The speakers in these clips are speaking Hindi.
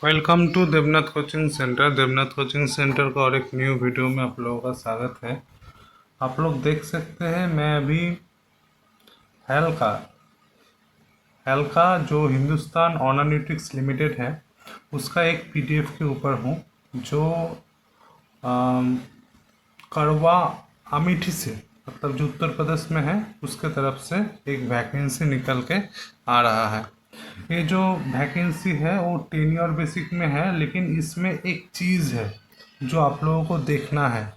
Welcome to Devnath coaching centre. Devnath coaching centre का और एक न्यू वीडियो में आप लोगों का स्वागत है। आप लोग देख सकते हैं मैं अभी हेल्का हेल्का जो हिंदुस्तान ऑर्गेनाइटिक्स लिमिटेड है उसका एक पीडीएफ के ऊपर हूँ जो अम, करवा अमेठी से मतलब जो उत्तर प्रदेश में है उसके तरफ से एक वैकेंसी निकल के आ रहा है। ये जो वैकेंसी है वो टेन्योर बेसिक में है, लेकिन इसमें एक चीज़ है जो आप लोगों को देखना है।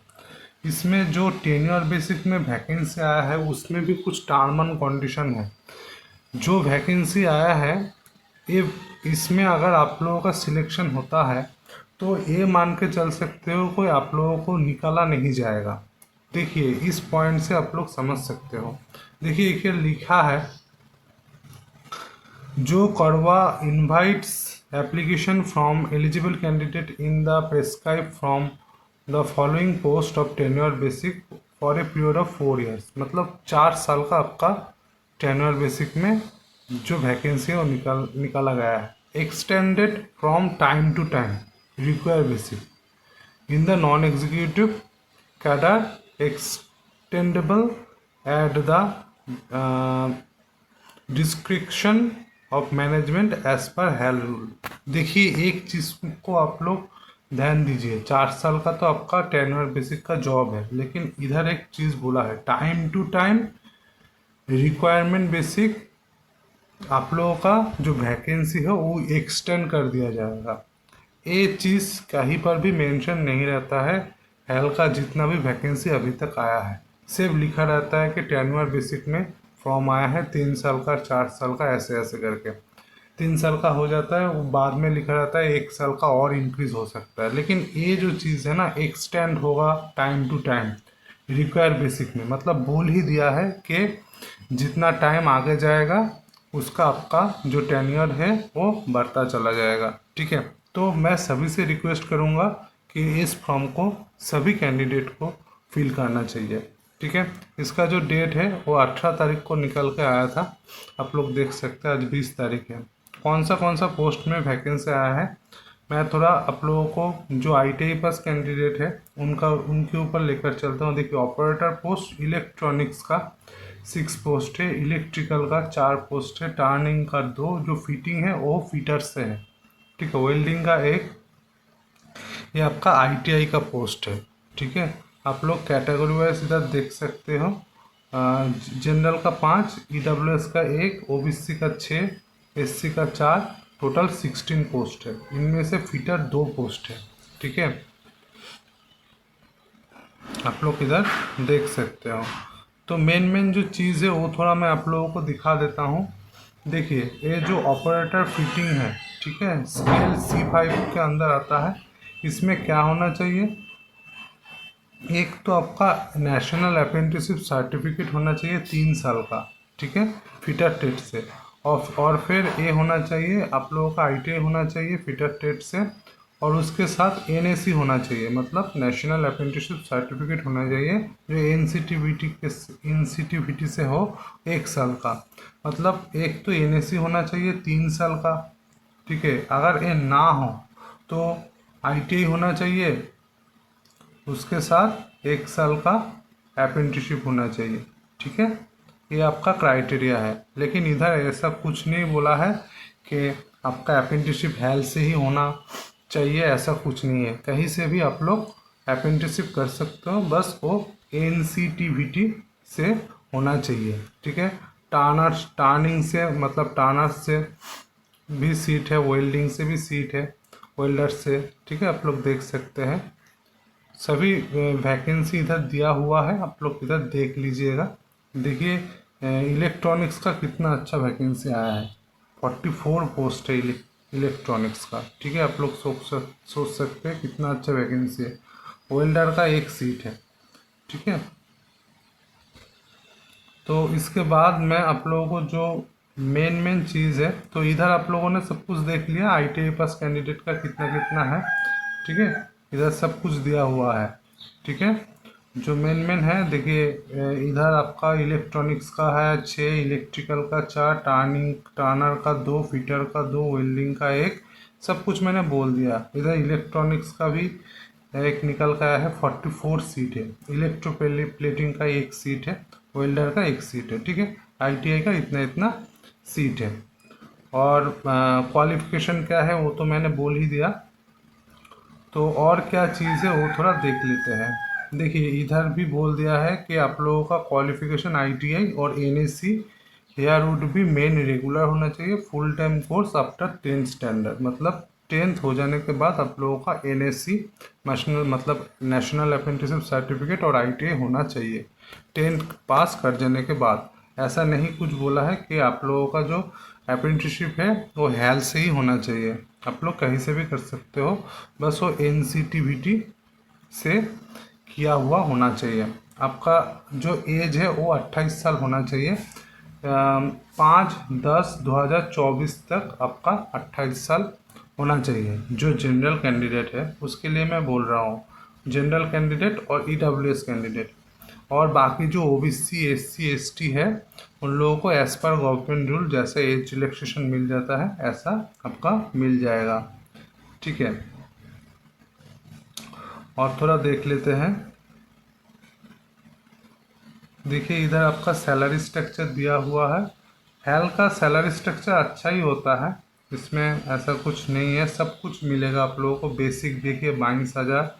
इसमें जो टेन्योर बेसिक में वैकेंसी आया है उसमें भी कुछ टर्म एंड कंडीशन है। जो वैकेंसी आया है ये इसमें अगर आप लोगों का सिलेक्शन होता है तो ये मान के चल सकते हो कोई आप लोगों को निकाला नहीं जाएगा। देखिए इस पॉइंट से आप लोग समझ सकते हो। देखिए ये लिखा है, जो करवा invites application from eligible candidate in the prescribe from the following post of tenure basic for a period of 4 years. मतलब 4 साल का आपका टेन्योर बेसिक में जो वैकेंसी है वो निकाला गया है। Extended from time to time require basic in the non executive cadre extendable at the description of management as per health rule. देखिए एक चीज़ को आप लोग ध्यान दीजिए, 4 साल का तो आपका टेन्योर बेसिक का जॉब है, लेकिन इधर एक चीज़ बोला है time to time requirement basic आप लोगों का जो वैकेंसी है वो एक्सटेंड कर दिया जाएगा। ये चीज़ कहीं पर भी मेंशन नहीं रहता है। हेल का जितना भी वैकेंसी अभी तक आया है सिर्फ लिखा रहता है कि टेन्योर बेसिक में फॉर्म आया है 3 साल का 4 साल का ऐसे ऐसे करके। 3 साल का हो जाता है वो बाद में लिखा रहता है 1 साल का और इंक्रीज हो सकता है, लेकिन ये जो चीज़ है ना एक्सटेंड होगा time to time require basic में, मतलब बोल ही दिया है कि जितना टाइम आगे जाएगा उसका आपका जो टेन्योर है वो बढ़ता चला जाएगा। ठीक है, तो मैं सभी से रिक्वेस्ट करूँगा कि इस फॉर्म को सभी कैंडिडेट को फिल करना चाहिए। ठीक है, इसका जो डेट है वो 18 तारीख को निकल के आया था। आप लोग देख सकते हैं आज 20 तारीख है। कौन सा पोस्ट में वैकेंसी आया है मैं थोड़ा आप लोगों को जो ITI पास कैंडिडेट है उनके ऊपर लेकर चलता हूँ। देखिए ऑपरेटर पोस्ट इलेक्ट्रॉनिक्स का 6 पोस्ट है, इलेक्ट्रिकल का 4 पोस्ट है, टर्निंग का 2, जो फिटिंग है वो फिटर से है। ठीक है, वेल्डिंग का 1, ये आपका ITI का पोस्ट है। ठीक है, आप लोग कैटेगरी वाइज इधर देख सकते हो। जनरल का 5, EWS का 1, OBC का 6, SC का 4, टोटल 16 पोस्ट है। इनमें से फिटर 2 पोस्ट है। ठीक है, आप लोग इधर देख सकते हो। तो मेन जो चीज़ है वो थोड़ा मैं आप लोगों को दिखा देता हूँ। देखिए ये जो ऑपरेटर फिटिंग है, ठीक है, स्केल C5 के अंदर आता है। इसमें क्या होना चाहिए, एक तो आपका नेशनल अप्रेंटिसशिप सर्टिफिकेट होना चाहिए 3 साल का। ठीक है, फिटर टेट से, और फिर ये होना चाहिए आप लोगों का ITI होना चाहिए फिटर टेट से, और उसके साथ NAC होना चाहिए, मतलब नेशनल अप्रेंटिसशिप सर्टिफिकेट होना चाहिए जो NCTVT से हो 1 साल का। मतलब एक तो NAC होना चाहिए 3 साल का। ठीक है, अगर ये ना हो तो ITI होना चाहिए, उसके साथ 1 साल का अप्रेंटिसशिप होना चाहिए। ठीक है, ये आपका क्राइटेरिया है। लेकिन इधर ऐसा कुछ नहीं बोला है कि आपका अप्रेंटिसशिप हेल्थ से ही होना चाहिए, ऐसा कुछ नहीं है। कहीं से भी आप लोग अप्रेंटिसशिप कर सकते हो, बस वो NCTVT से होना चाहिए। ठीक है, टर्निंग से मतलब टर्नर्स से भी सीट है, वेल्डिंग से भी सीट है, वेल्डर से। ठीक है, आप लोग देख सकते हैं सभी वैकेंसी इधर दिया हुआ है, आप लोग इधर देख लीजिएगा। देखिए इलेक्ट्रॉनिक्स का कितना अच्छा वैकेंसी आया है, 44 पोस्ट है इलेक्ट्रॉनिक्स का। ठीक है, आप लोग सोच सकते हैं कितना अच्छा वैकेंसी है। वेल्डर का 1 सीट है। ठीक है, तो इसके बाद मैं आप लोगों को जो मेन चीज़ है, तो इधर आप लोगों ने सब कुछ देख लिया ITI पास कैंडिडेट का कितना कितना है। ठीक है, इधर सब कुछ दिया हुआ है। ठीक है, जो मेन है देखिए इधर आपका इलेक्ट्रॉनिक्स का है 6, इलेक्ट्रिकल का 4, टर्नर का 2, फिटर का 2, वेल्डिंग का 1, सब कुछ मैंने बोल दिया। इधर इलेक्ट्रॉनिक्स का भी एक निकल का आया है, 44 सीट है। इलेक्ट्रो प्लेटिंग का एक सीट है, वेल्डर का एक सीट है, ठीक है। आईटीआई का इतना इतना सीट है। और क्वालिफिकेशन क्या है वो तो मैंने बोल ही दिया। तो और क्या चीज़ है वो थोड़ा देख लेते हैं। देखिए इधर भी बोल दिया है कि आप लोगों का क्वालिफिकेशन आईटीआई और एनएससी हेयर वुड भी मेन रेगुलर होना चाहिए, full time course after 10th standard. मतलब 10th हो जाने के बाद आप लोगों का एनएससी नेशनल मतलब नेशनल अप्रेंटिसशिप सर्टिफिकेट और आईटीआई होना चाहिए 10th पास कर जाने के बाद। ऐसा नहीं कुछ बोला है कि आप लोगों का जो अप्रेंटिसशिप है वो हेल से ही होना चाहिए, आप लोग कहीं से भी कर सकते हो, बस वो एनसीटीवीटी से किया हुआ होना चाहिए। आपका जो एज है वो 28 साल होना चाहिए। 5/10/2024 तक आपका 28 साल होना चाहिए। जो जनरल कैंडिडेट है उसके लिए मैं बोल रहा हूँ, जनरल कैंडिडेट और ईडब्ल्यूएस कैंडिडेट। और बाकी जो ओबीसी एससी एसटी है उन लोगों को एज पर गवर्नमेंट रूल जैसे एज रिलैक्सेशन मिल जाता है ऐसा आपका मिल जाएगा, ठीक है। और थोड़ा देख लेते हैं। देखिए इधर आपका सैलरी स्ट्रक्चर दिया हुआ है। हेल का सैलरी स्ट्रक्चर अच्छा ही होता है, इसमें ऐसा कुछ नहीं है, सब कुछ मिलेगा आप लोगों को। बेसिक देखिए 22,000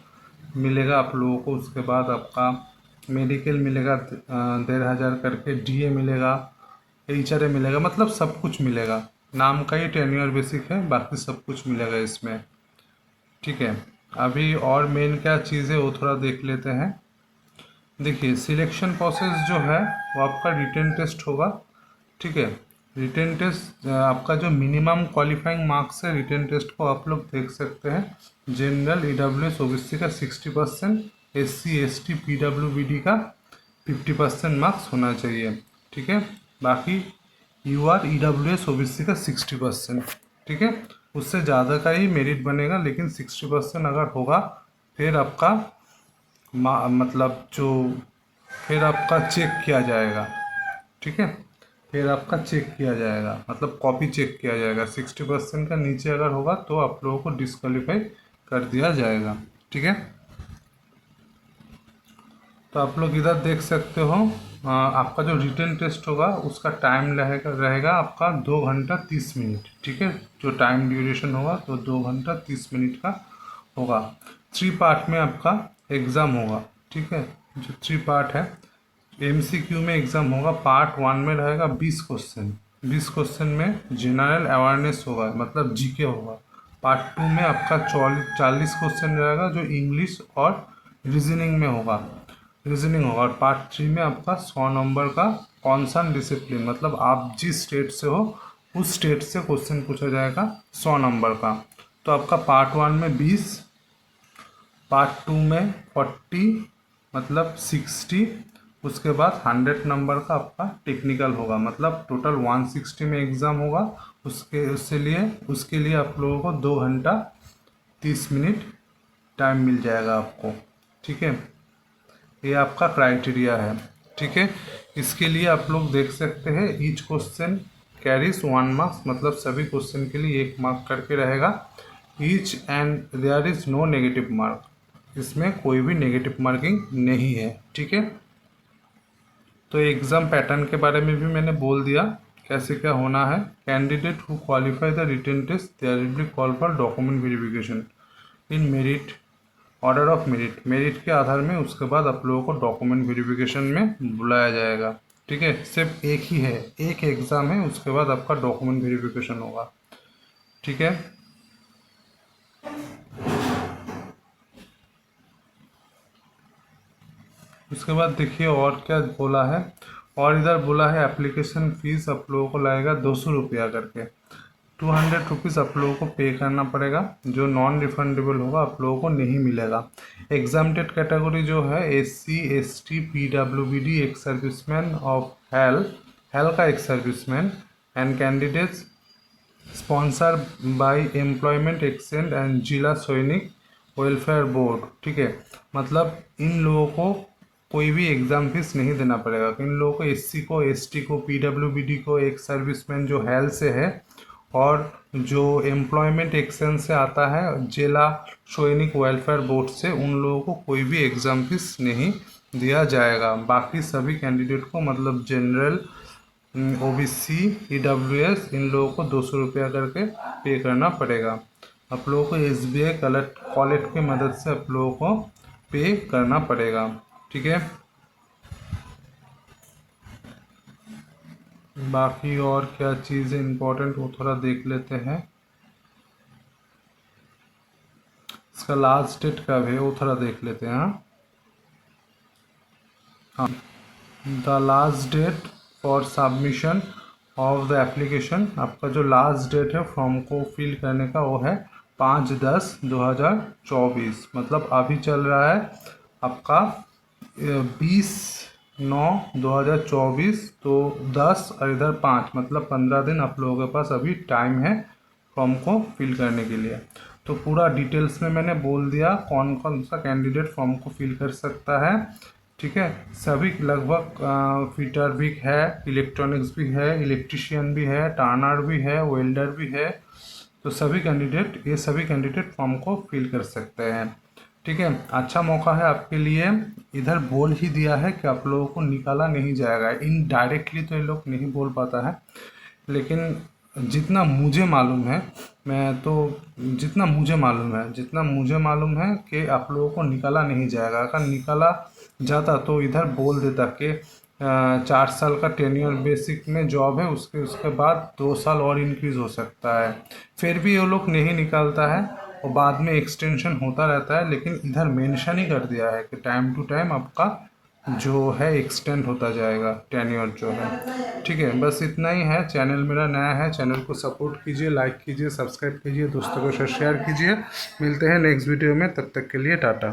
मिलेगा आप लोगों को। उसके बाद आपका मेडिकल मिलेगा 1,500 करके, डीए मिलेगा, एचआरए मिलेगा, मतलब सब कुछ मिलेगा। नाम का ही टेन्योर बेसिक है, बाकी सब कुछ मिलेगा इसमें, ठीक है। अभी और मेन क्या चीज़ है वो थोड़ा देख लेते हैं। देखिए सिलेक्शन प्रोसेस जो है वो आपका रिटन टेस्ट होगा, ठीक है। रिटन टेस्ट आपका जो मिनिमम क्वालिफाइंग मार्क्स है रिटन टेस्ट को आप लोग देख सकते हैं। जनरल ईडब्ल्यूएस ओबीसी का 60%, एससी एसटी पीडब्ल्यूबीडी का 50% मार्क्स होना चाहिए, ठीक है। बाकी यूआर ईडब्ल्यूएस ओबीसी का 60%, ठीक है। उससे ज़्यादा का ही मेरिट बनेगा, लेकिन 60% अगर होगा फिर आपका मतलब जो फिर आपका चेक किया जाएगा, ठीक है। फिर आपका चेक किया जाएगा, मतलब कॉपी चेक किया जाएगा। 60% का नीचे अगर होगा तो आप लोगों को डिस्क्वालीफाई कर दिया जाएगा, ठीक है। तो आप लोग इधर देख सकते हो आपका जो रिटन टेस्ट होगा उसका टाइम रहेगा आपका 2 घंटा 30 मिनट, ठीक है। जो टाइम ड्यूरेशन होगा तो 2 घंटा 30 मिनट का होगा। 3 पार्ट में आपका एग्ज़ाम होगा, ठीक है। जो 3 पार्ट है एमसीक्यू में एग्ज़ाम होगा। पार्ट 1 में रहेगा 20 क्वेश्चन, 20 क्वेश्चन में जनरल अवेयरनेस होगा, मतलब जीके होगा। पार्ट 2 में आपका 40 क्वेश्चन रहेगा जो इंग्लिश और रीजनिंग में होगा, रीजनिंग होगा। और पार्ट 3 में आपका 100 नंबर का कॉन्सर्न डिसिप्लिन, मतलब आप जिस स्टेट से हो उस स्टेट से क्वेश्चन पूछा जाएगा 100 नंबर का। तो आपका पार्ट 1 में 20, पार्ट 2 में 40, मतलब 60, उसके बाद 100 नंबर का आपका टेक्निकल होगा, मतलब टोटल 160 में एग्ज़ाम होगा। उसके लिए आप लोगों को 2 घंटा 30 मिनट टाइम मिल जाएगा आपको, ठीक है। ये आपका क्राइटेरिया है, ठीक है। इसके लिए आप लोग देख सकते हैं ईच क्वेश्चन कैरीज 1 मार्क्स, मतलब सभी क्वेश्चन के लिए 1 मार्क करके रहेगा। Each and there is no negative mark, इसमें कोई भी नेगेटिव मार्किंग नहीं है, ठीक है। तो एग्ज़ाम पैटर्न के बारे में भी मैंने बोल दिया कैसे क्या होना है। Candidate who qualify the written test there will be call for document verification in merit order of merit, merit के आधार में उसके बाद आप लोगों को डॉक्यूमेंट वेरिफिकेशन में बुलाया जाएगा, ठीक है। सिर्फ एक ही है, एक एग्ज़ाम है, उसके बाद आपका डॉक्यूमेंट वेरिफिकेशन होगा, ठीक है। उसके बाद देखिए और क्या बोला है। और इधर बोला है एप्लीकेशन फ़ीस आप लोगों को लगेगा 200 रुपया करके, 200 रुपीज़ आप लोगों को पे करना पड़ेगा। जो नॉन रिफंडेबल होगा आप लोगों को नहीं मिलेगा। एग्जामटेड कैटेगरी जो है एससी एसटी पीडब्ल्यूबीडी, एक सर्विसमैन ऑफ हेल का एक serviceman and candidates sponsor by employment exchange and जिला सैनिक वेलफेयर बोर्ड, ठीक है। मतलब इन लोगों को कोई भी एग्ज़ाम फीस नहीं देना पड़ेगा। इन लोगों को एससी को एसटी को पीडब्ल्यूबीडी को एक सर्विसमैन जो हेल से है और जो एम्प्लॉयमेंट एक्सचेंज से आता है जिला सैनिक वेलफेयर बोर्ड से, उन लोगों को कोई भी एग्ज़ाम फीस नहीं दिया जाएगा। बाकी सभी कैंडिडेट को मतलब जनरल, ओबीसी, ईडब्ल्यूएस, इन लोगों को 200 रुपया करके पे करना पड़ेगा। आप लोगों को एसबीआई कॉलेट की मदद से आप लोगों को पे करना पड़ेगा। ठीक है, बाकी और क्या चीज़ें इम्पोर्टेंट वो थोड़ा देख लेते हैं। इसका लास्ट डेट कब है वो थोड़ा देख लेते हैं। हाँ, the last date for submission of the application, आपका जो लास्ट डेट है फॉर्म को फिल करने का वो है 5/10/2024। मतलब अभी चल रहा है आपका 20/9/2024, तो 10 और इधर 5 मतलब 15 दिन आप लोगों के पास अभी टाइम है फॉर्म को फिल करने के लिए। तो पूरा डिटेल्स में मैंने बोल दिया कौन कौन सा कैंडिडेट फॉर्म को फिल कर सकता है। ठीक है, सभी लगभग फिटर भी है, इलेक्ट्रॉनिक्स भी है, इलेक्ट्रिशियन भी है, टर्नर भी है, वेल्डर भी है। तो ये सभी कैंडिडेट फॉर्म को फिल कर सकते हैं। ठीक है, अच्छा मौका है आपके लिए। इधर बोल ही दिया है कि आप लोगों को निकाला नहीं जाएगा। इनडायरेक्टली तो ये लोग नहीं बोल पाता है, लेकिन जितना मुझे मालूम है, जितना मुझे मालूम है कि आप लोगों को निकाला नहीं जाएगा। अगर निकाला जाता तो इधर बोल देता कि 4 साल का टेन्योर बेसिक में जॉब है, उसके बाद 2 साल और इंक्रीज हो सकता है। फिर भी ये लोग नहीं निकालता है और बाद में एक्सटेंशन होता रहता है। लेकिन इधर मेंशन ही कर दिया है कि टाइम टू टाइम आपका जो है एक्सटेंड होता जाएगा टेन्योर जो है। ठीक है, बस इतना ही है। चैनल मेरा नया है, चैनल को सपोर्ट कीजिए, लाइक कीजिए, सब्सक्राइब कीजिए, दोस्तों के साथ शेयर कीजिए। मिलते हैं नेक्स्ट वीडियो में, तब तक के लिए टाटा।